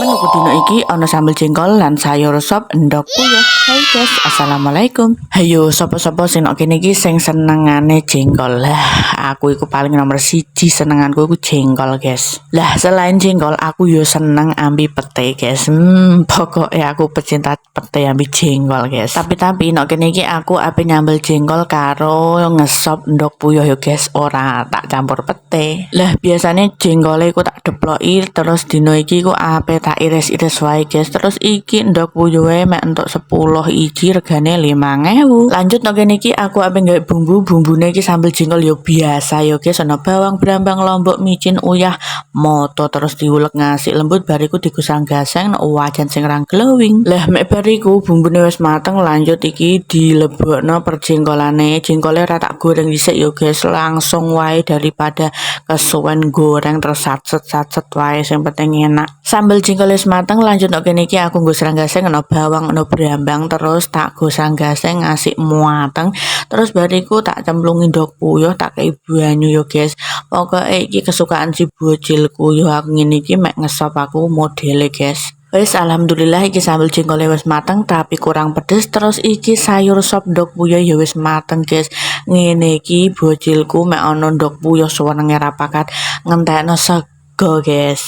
Menuku dino iki ana sambel jengkol lan sayur sop endhog puyuh. Hai guys, assalamualaikum. Hayo sapa-sapa sing nek kene iki sing senengane jengkol. Lah, aku iku paling nomor siji senenganku iku jengkol, guys. Lah, selain jengkol, aku yo seneng ambi pete, guys. Pokoke aku pecinta pete ambi jengkol, guys. Tapi nek kene iki aku ape nyambel jengkol karo ngesop endhog puyuh yo, guys. Ora tak campur pete. Lah, biasane jengkole iku tak deploki terus dino iki ku ape tak iris-iris wae guys. Terus iki endhog puyuhe mek entuk 10 iji regane 5.000. Lanjut nek kene iki aku ape gawe bumbune iki sambel jengkol yo biasa yo guys. Ana bawang, brambang, lombok, micin, uyah, moto terus diulek ngasih lembut bariku digusang gaseng nek wajan sing rang glowing. Lah mek bariku bumbune wis mateng lanjut iki dilebokno perjengkolane. Jengkole ora tak goreng dhisik yo guys. Langsung wae daripada kesuwen goreng terus sacet wae sing penting enak. Sambel jengkol wis mateng lanjut nek kene iki aku nggo serang gaseng ana bawang ana brambang terus tak gosang gaseng ngasih muateng terus bariku tak cemplungi ndog puyuh tak kei banyu yo guys. Pokoke iki kesukaan si bocilku yo aku ngene iki mek ngesop aku modele guys. Wes alhamdulillah iki sambel jengkole wis mateng tapi kurang pedes terus iki sayur sop ndog puyuh ya wis mateng guys. Ngene iki bocilku mek ana ndog puyuh suwenenge ra pakat ngentekno sego guys.